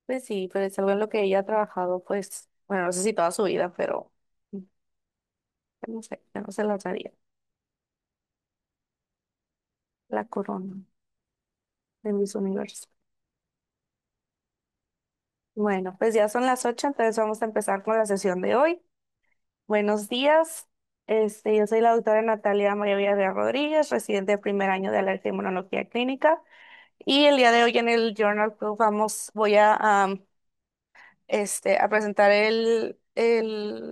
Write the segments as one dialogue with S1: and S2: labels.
S1: Pues sí, pero es algo en lo que ella ha trabajado, pues, bueno, no sé si toda su vida, pero no sé, yo no se la daría. La corona de Miss Universo. Bueno, pues ya son las 8, entonces vamos a empezar con la sesión de hoy. Buenos días. Yo soy la doctora Natalia María Villarreal Rodríguez, residente de primer año de alergia e inmunología clínica. Y el día de hoy en el Journal Club voy a presentar el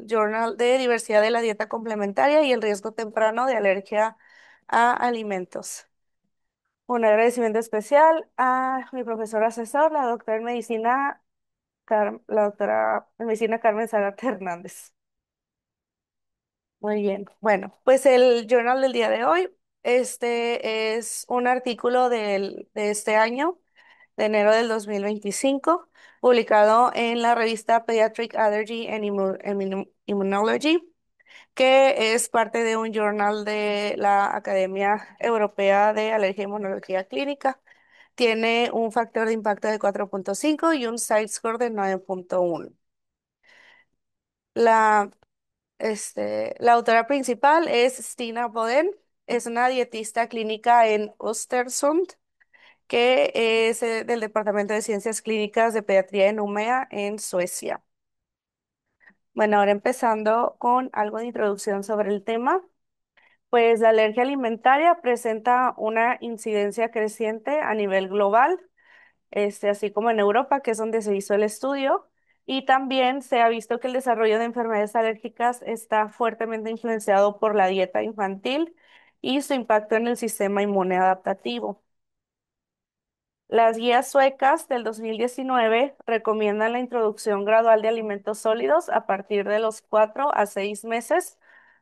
S1: Journal de Diversidad de la Dieta Complementaria y el Riesgo Temprano de Alergia a Alimentos. Un agradecimiento especial a mi profesor asesor, la doctora en medicina, la doctora en medicina Carmen Zarate Hernández. Muy bien. Bueno, pues el journal del día de hoy, este es un artículo de este año, de enero del 2025, publicado en la revista Pediatric Allergy and Immunology, que es parte de un journal de la Academia Europea de Alergia e Inmunología Clínica. Tiene un factor de impacto de 4.5 y un side score de 9.1. La la autora principal es Stina Boden, es una dietista clínica en Östersund, que es del Departamento de Ciencias Clínicas de Pediatría en Umeå, en Suecia. Bueno, ahora empezando con algo de introducción sobre el tema. Pues la alergia alimentaria presenta una incidencia creciente a nivel global, así como en Europa, que es donde se hizo el estudio, y también se ha visto que el desarrollo de enfermedades alérgicas está fuertemente influenciado por la dieta infantil y su impacto en el sistema inmune adaptativo. Las guías suecas del 2019 recomiendan la introducción gradual de alimentos sólidos a partir de los 4 a 6 meses,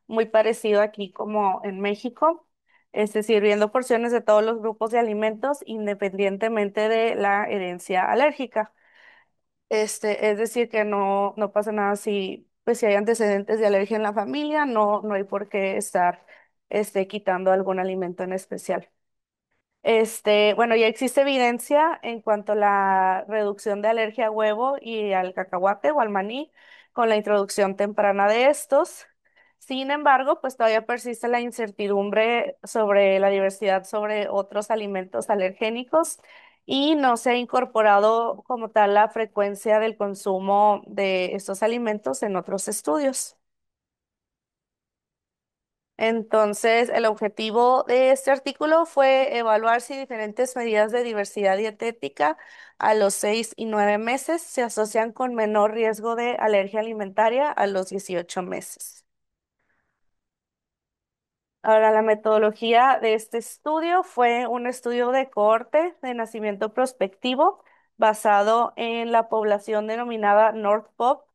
S1: muy parecido aquí como en México, sirviendo porciones de todos los grupos de alimentos independientemente de la herencia alérgica. Es decir, que no pasa nada si, pues, si hay antecedentes de alergia en la familia, no hay por qué estar quitando algún alimento en especial. Bueno, ya existe evidencia en cuanto a la reducción de alergia a huevo y al cacahuate o al maní con la introducción temprana de estos. Sin embargo, pues todavía persiste la incertidumbre sobre la diversidad sobre otros alimentos alergénicos y no se ha incorporado como tal la frecuencia del consumo de estos alimentos en otros estudios. Entonces, el objetivo de este artículo fue evaluar si diferentes medidas de diversidad dietética a los 6 y 9 meses se asocian con menor riesgo de alergia alimentaria a los 18 meses. Ahora, la metodología de este estudio fue un estudio de cohorte de nacimiento prospectivo basado en la población denominada North Pop,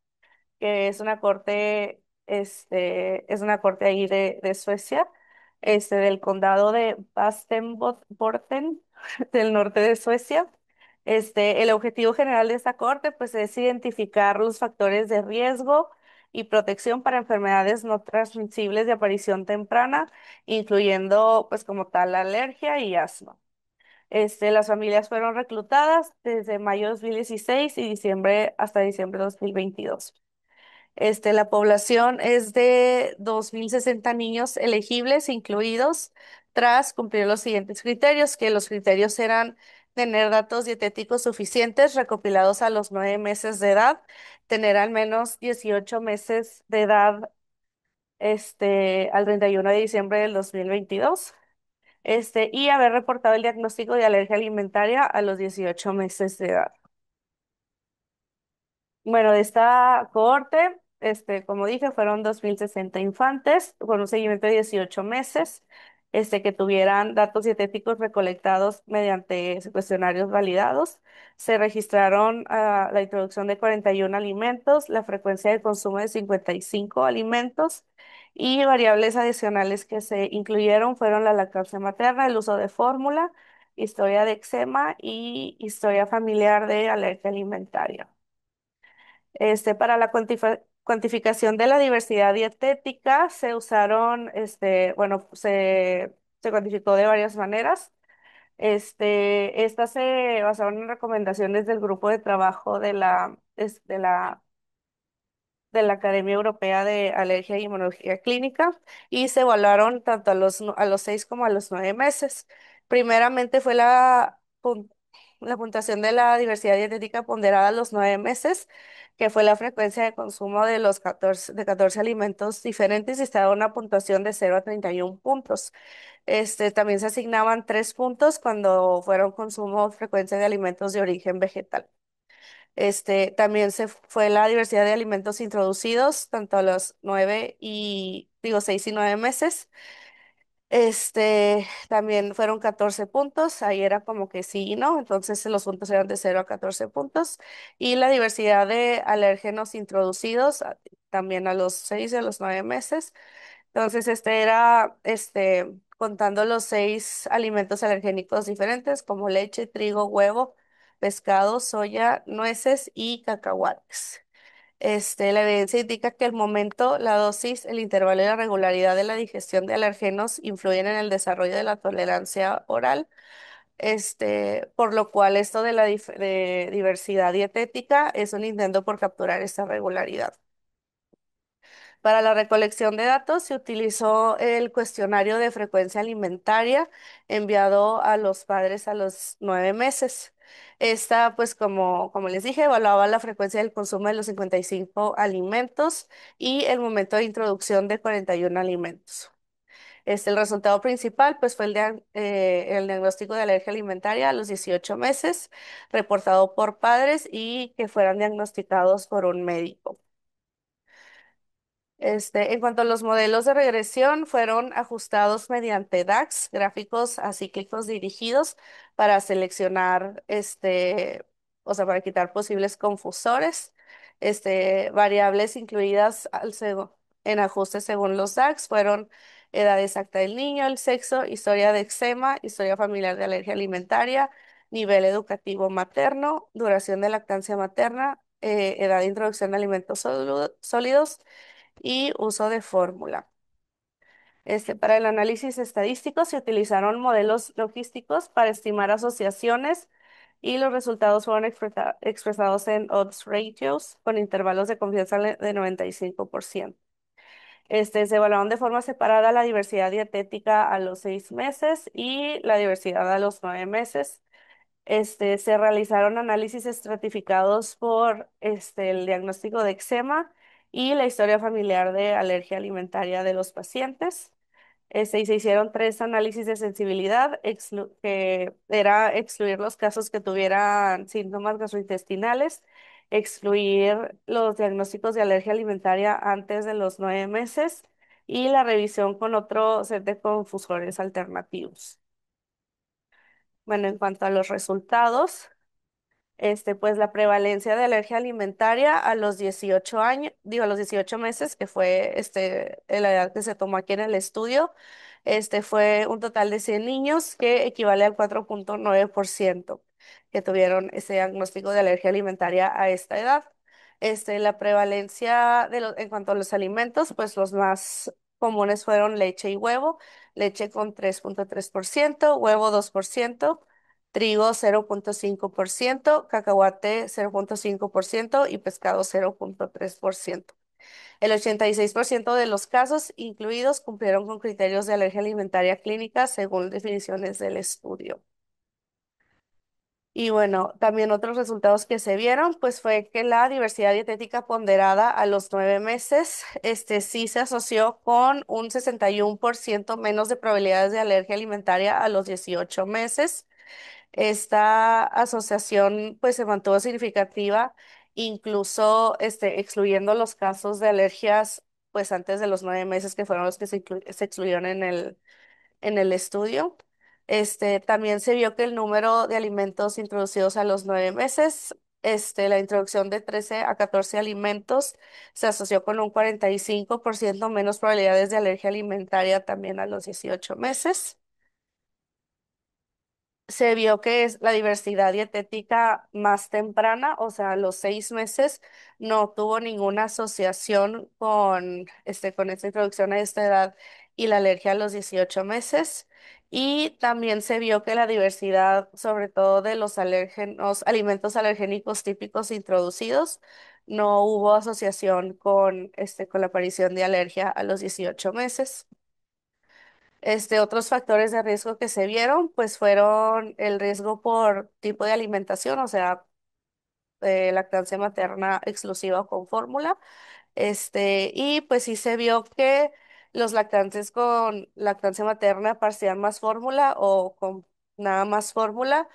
S1: que es una corte ahí de Suecia, del condado de Västerbotten, del norte de Suecia. El objetivo general de esta corte, pues, es identificar los factores de riesgo y protección para enfermedades no transmisibles de aparición temprana, incluyendo, pues, como tal, la alergia y asma. Las familias fueron reclutadas desde mayo de 2016 y diciembre hasta diciembre de 2022. La población es de 2.060 niños elegibles incluidos tras cumplir los siguientes criterios, que los criterios eran tener datos dietéticos suficientes recopilados a los 9 meses de edad, tener al menos 18 meses de edad al 31 de diciembre del 2022, y haber reportado el diagnóstico de alergia alimentaria a los 18 meses de edad. Bueno, de esta cohorte, como dije, fueron 2.060 infantes con un seguimiento de 18 meses, que tuvieran datos dietéticos recolectados mediante cuestionarios validados. Se registraron la introducción de 41 alimentos, la frecuencia de consumo de 55 alimentos y variables adicionales que se incluyeron fueron la lactancia materna, el uso de fórmula, historia de eczema y historia familiar de alergia alimentaria. Para la cuantificación de la diversidad dietética se usaron, bueno, se cuantificó de varias maneras. Estas se basaron en recomendaciones del grupo de trabajo de la Academia Europea de Alergia y Inmunología Clínica y se evaluaron tanto a los 6 como a los 9 meses. Primeramente fue la puntuación de la diversidad dietética ponderada a los 9 meses, que fue la frecuencia de consumo de los 14 alimentos diferentes y estaba una puntuación de 0 a 31 puntos. También se asignaban 3 puntos cuando fueron consumo o frecuencia de alimentos de origen vegetal. También se fue la diversidad de alimentos introducidos, tanto a los 6 y 9 meses. También fueron 14 puntos, ahí era como que sí y no, entonces los puntos eran de 0 a 14 puntos. Y la diversidad de alérgenos introducidos, también a los 6 y a los 9 meses. Entonces, contando los 6 alimentos alergénicos diferentes, como leche, trigo, huevo, pescado, soya, nueces y cacahuates. La evidencia indica que el momento, la dosis, el intervalo y la regularidad de la digestión de alergenos influyen en el desarrollo de la tolerancia oral. Por lo cual esto de de diversidad dietética es un intento por capturar esta regularidad. Para la recolección de datos se utilizó el cuestionario de frecuencia alimentaria enviado a los padres a los 9 meses. Esta, pues como les dije, evaluaba la frecuencia del consumo de los 55 alimentos y el momento de introducción de 41 alimentos. El resultado principal, pues, fue el diagnóstico de alergia alimentaria a los 18 meses, reportado por padres y que fueran diagnosticados por un médico. En cuanto a los modelos de regresión, fueron ajustados mediante DAX, gráficos acíclicos dirigidos, para seleccionar, o sea, para quitar posibles confusores. Variables incluidas en ajustes según los DAX fueron edad exacta del niño, el sexo, historia de eczema, historia familiar de alergia alimentaria, nivel educativo materno, duración de lactancia materna, edad de introducción de alimentos sólidos y uso de fórmula. Para el análisis estadístico se utilizaron modelos logísticos para estimar asociaciones y los resultados fueron expresados en odds ratios con intervalos de confianza de 95%. Se evaluaron de forma separada la diversidad dietética a los 6 meses y la diversidad a los 9 meses. Se realizaron análisis estratificados por el diagnóstico de eczema y la historia familiar de alergia alimentaria de los pacientes. Y se hicieron 3 análisis de sensibilidad, que era excluir los casos que tuvieran síntomas gastrointestinales, excluir los diagnósticos de alergia alimentaria antes de los 9 meses y la revisión con otro set de confusores alternativos. Bueno, en cuanto a los resultados. Pues la prevalencia de alergia alimentaria a los 18 años, digo, a los 18 meses, que fue la edad que se tomó aquí en el estudio, fue un total de 100 niños, que equivale al 4,9% que tuvieron ese diagnóstico de alergia alimentaria a esta edad. La prevalencia en cuanto a los alimentos, pues los más comunes fueron leche y huevo, leche con 3,3%, huevo 2%, trigo 0,5%, cacahuate 0,5% y pescado 0,3%. El 86% de los casos incluidos cumplieron con criterios de alergia alimentaria clínica según definiciones del estudio. Y bueno, también otros resultados que se vieron, pues fue que la diversidad dietética ponderada a los 9 meses, sí se asoció con un 61% menos de probabilidades de alergia alimentaria a los 18 meses. Esta asociación pues se mantuvo significativa, incluso excluyendo los casos de alergias pues antes de los 9 meses que fueron los que se excluyeron en el estudio. También se vio que el número de alimentos introducidos a los 9 meses, la introducción de 13 a 14 alimentos se asoció con un 45% menos probabilidades de alergia alimentaria también a los 18 meses. Se vio que es la diversidad dietética más temprana, o sea, a los 6 meses no tuvo ninguna asociación con esta introducción a esta edad y la alergia a los 18 meses. Y también se vio que la diversidad, sobre todo de los alimentos alergénicos típicos introducidos, no hubo asociación con la aparición de alergia a los 18 meses. Otros factores de riesgo que se vieron, pues fueron el riesgo por tipo de alimentación, o sea, lactancia materna exclusiva o con fórmula. Y pues sí se vio que los lactantes con lactancia materna parcial más fórmula o con nada más fórmula,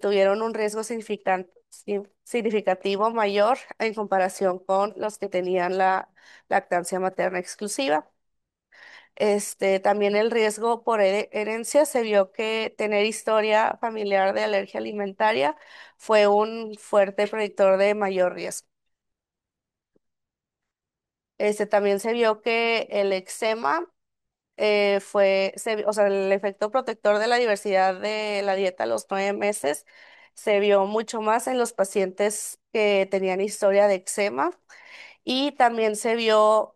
S1: tuvieron un riesgo significativo mayor en comparación con los que tenían la lactancia materna exclusiva. También el riesgo por herencia se vio que tener historia familiar de alergia alimentaria fue un fuerte predictor de mayor riesgo. También se vio que el eczema o sea, el efecto protector de la diversidad de la dieta a los 9 meses se vio mucho más en los pacientes que tenían historia de eczema y también se vio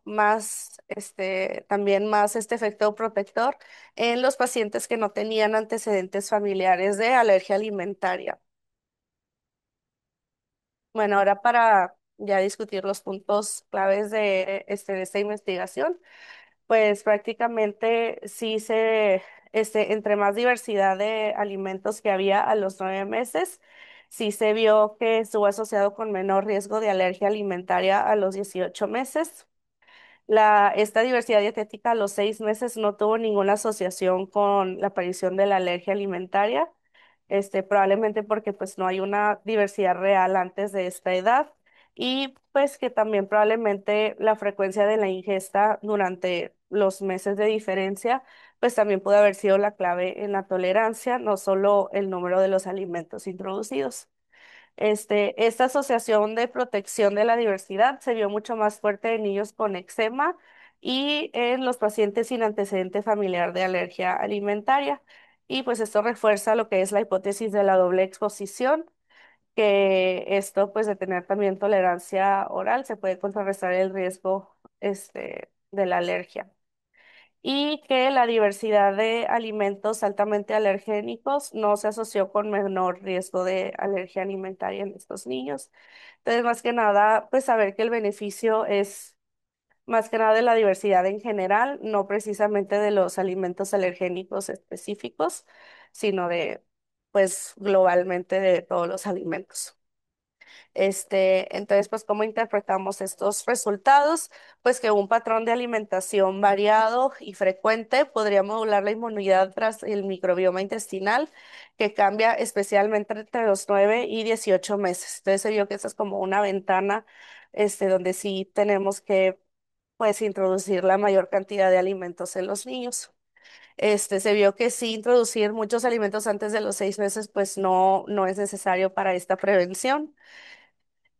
S1: también más este efecto protector en los pacientes que no tenían antecedentes familiares de alergia alimentaria. Bueno, ahora para ya discutir los puntos claves de esta investigación. Pues prácticamente entre más diversidad de alimentos que había a los 9 meses, sí se vio que estuvo asociado con menor riesgo de alergia alimentaria a los 18 meses. Esta diversidad dietética a los 6 meses no tuvo ninguna asociación con la aparición de la alergia alimentaria, probablemente porque pues no hay una diversidad real antes de esta edad y pues que también probablemente la frecuencia de la ingesta durante los meses de diferencia pues también puede haber sido la clave en la tolerancia, no solo el número de los alimentos introducidos. Esta asociación de protección de la diversidad se vio mucho más fuerte en niños con eczema y en los pacientes sin antecedente familiar de alergia alimentaria. Y pues esto refuerza lo que es la hipótesis de la doble exposición, que esto pues de tener también tolerancia oral se puede contrarrestar el riesgo de la alergia y que la diversidad de alimentos altamente alergénicos no se asoció con menor riesgo de alergia alimentaria en estos niños. Entonces, más que nada, pues saber que el beneficio es más que nada de la diversidad en general, no precisamente de los alimentos alergénicos específicos, sino pues, globalmente de todos los alimentos. Entonces, pues, ¿cómo interpretamos estos resultados? Pues que un patrón de alimentación variado y frecuente podría modular la inmunidad tras el microbioma intestinal, que cambia especialmente entre los 9 y 18 meses. Entonces, se vio que esta es como una ventana, donde sí tenemos que, pues, introducir la mayor cantidad de alimentos en los niños. Se vio que sí introducir muchos alimentos antes de los 6 meses, pues no es necesario para esta prevención.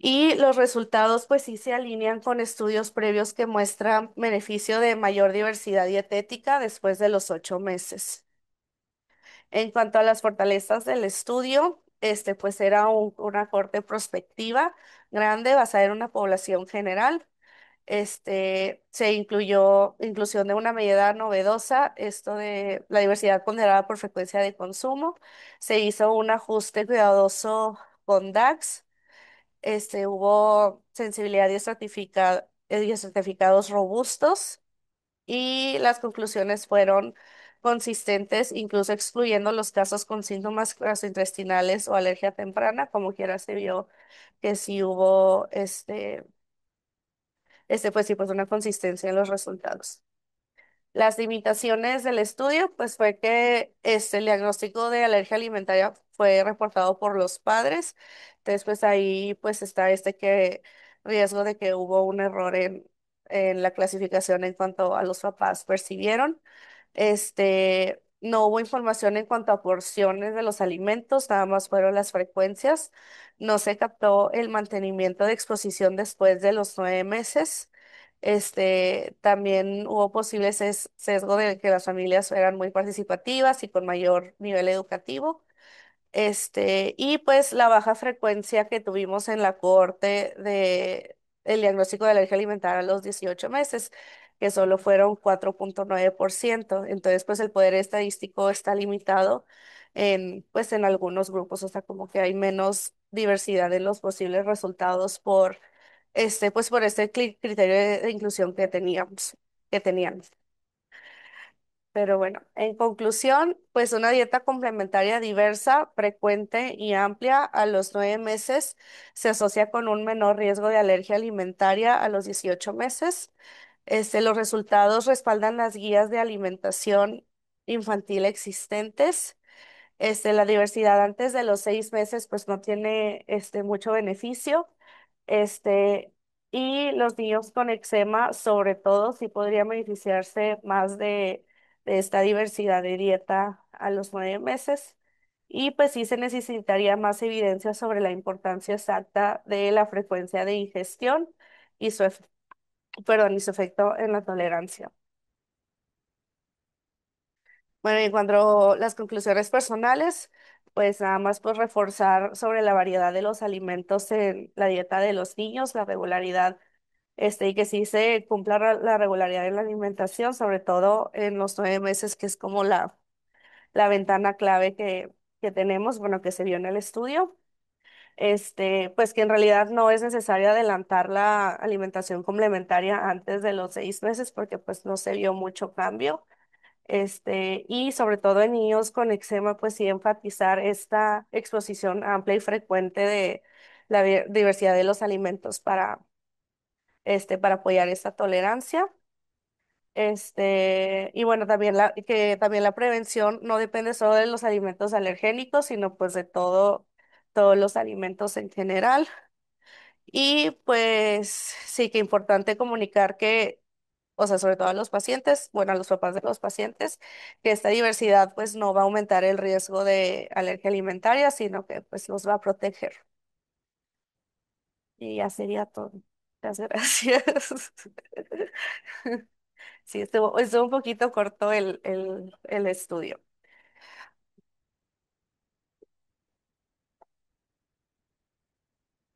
S1: Y los resultados pues sí se alinean con estudios previos que muestran beneficio de mayor diversidad dietética después de los 8 meses. En cuanto a las fortalezas del estudio, pues era una corte prospectiva grande basada en una población general. Se incluyó inclusión de una medida novedosa, esto de la diversidad ponderada por frecuencia de consumo. Se hizo un ajuste cuidadoso con DAX. Hubo sensibilidad y estratificados robustos y las conclusiones fueron consistentes, incluso excluyendo los casos con síntomas gastrointestinales o alergia temprana, como quiera se vio que sí hubo pues sí, pues una consistencia en los resultados. Las limitaciones del estudio, pues fue que el diagnóstico de alergia alimentaria fue reportado por los padres. Entonces, pues ahí pues está riesgo de que hubo un error en la clasificación en cuanto a los papás percibieron. No hubo información en cuanto a porciones de los alimentos, nada más fueron las frecuencias. No se captó el mantenimiento de exposición después de los 9 meses. También hubo posible sesgo de que las familias eran muy participativas y con mayor nivel educativo. Y pues la baja frecuencia que tuvimos en la cohorte de el diagnóstico de alergia alimentaria a los 18 meses. que solo fueron 4,9%. Entonces, pues el poder estadístico está limitado pues en algunos grupos, o sea, como que hay menos diversidad en los posibles resultados por pues por este criterio de inclusión que tenían. Pero bueno, en conclusión, pues una dieta complementaria diversa, frecuente y amplia a los 9 meses se asocia con un menor riesgo de alergia alimentaria a los 18 meses. Los resultados respaldan las guías de alimentación infantil existentes. La diversidad antes de los 6 meses pues no tiene mucho beneficio. Este, y los niños con eczema, sobre todo, sí podrían beneficiarse más de esta diversidad de dieta a los 9 meses. Y pues sí se necesitaría más evidencia sobre la importancia exacta de la frecuencia de ingestión y y su efecto en la tolerancia. Bueno, y en cuanto a las conclusiones personales, pues nada más pues reforzar sobre la variedad de los alimentos en la dieta de los niños, la regularidad, y que sí se cumpla la regularidad en la alimentación, sobre todo en los 9 meses, que es como la ventana clave que tenemos, bueno, que se vio en el estudio. Pues que en realidad no es necesario adelantar la alimentación complementaria antes de los 6 meses porque pues no se vio mucho cambio. Y sobre todo en niños con eczema, pues sí enfatizar esta exposición amplia y frecuente de la diversidad de los alimentos para apoyar esta tolerancia. Y bueno, que también la prevención no depende solo de los alimentos alergénicos, sino pues de todos los alimentos en general. Y pues sí que importante comunicar que, o sea, sobre todo a los pacientes, bueno, a los papás de los pacientes, que esta diversidad pues no va a aumentar el riesgo de alergia alimentaria, sino que pues los va a proteger. Y ya sería todo. Muchas gracias. Sí, estuvo un poquito corto el estudio.